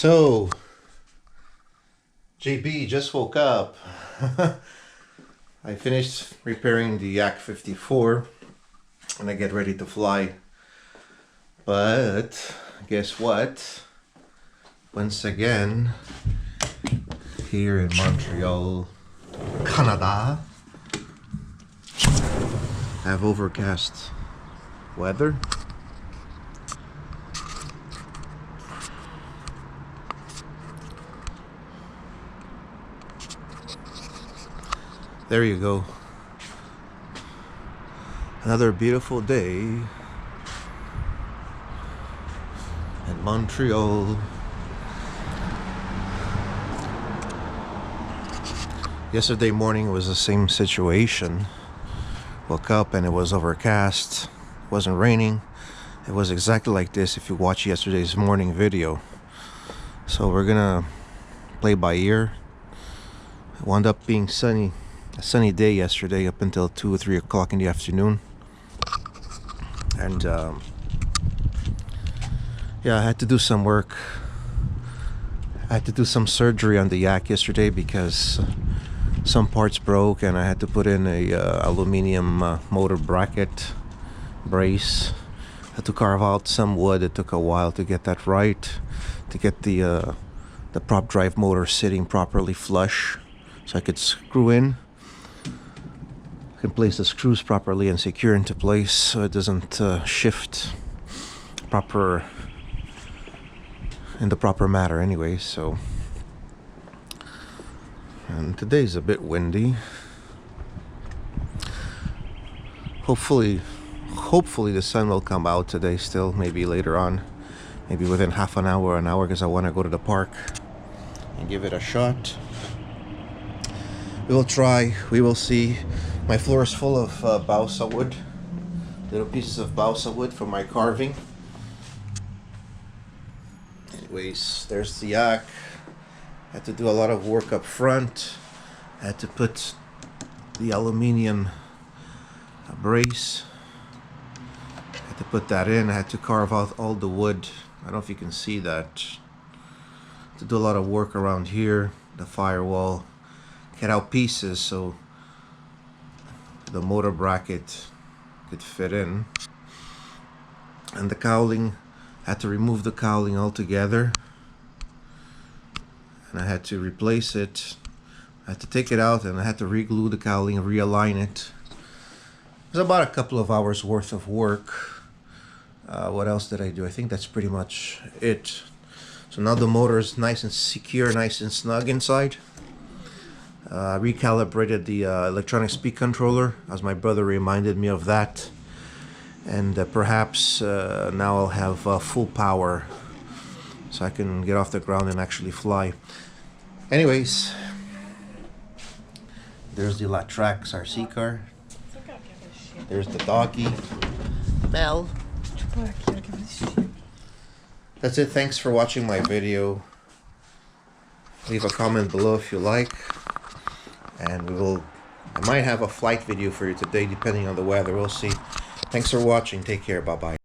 So, JB just woke up. I finished repairing the Yak 54 and I get ready to fly. But guess what? Once again, here in Montreal, Canada, I have overcast weather. There you go. Another beautiful day in Montreal. Yesterday morning was the same situation. Woke up and it was overcast. It wasn't raining. It was exactly like this if you watch yesterday's morning video. So we're gonna play by ear. It wound up being sunny. A sunny day yesterday up until 2 or 3 o'clock in the afternoon. And yeah, I had to do some work. I had to do some surgery on the Yak yesterday because some parts broke and I had to put in a aluminium motor bracket brace. I had to carve out some wood. It took a while to get that right, to get the prop drive motor sitting properly flush so I could screw in. Can place the screws properly and secure into place so it doesn't shift in the proper manner anyway. So, and today's a bit windy. Hopefully the sun will come out today still, maybe later on, maybe within half an hour or an hour, because I want to go to the park and give it a shot. We will try, we will see. My floor is full of balsa wood, little pieces of balsa wood for my carving. Anyways, there's the Yak. I had to do a lot of work up front. I had to put the aluminium brace. I had to put that in. I had to carve out all the wood. I don't know if you can see that. To do a lot of work around here, the firewall. Get out pieces so the motor bracket could fit in. And the cowling, I had to remove the cowling altogether. And I had to replace it. I had to take it out and I had to re-glue the cowling and realign it. It was about a couple of hours worth of work. What else did I do? I think that's pretty much it. So now the motor is nice and secure, nice and snug inside. Recalibrated the electronic speed controller, as my brother reminded me of that. And perhaps now I'll have full power so I can get off the ground and actually fly. Anyways, there's the Latrax RC car. There's the doggy, Mel. That's it. Thanks for watching my video. Leave a comment below if you like. And I might have a flight video for you today depending on the weather. We'll see. Thanks for watching. Take care. Bye-bye.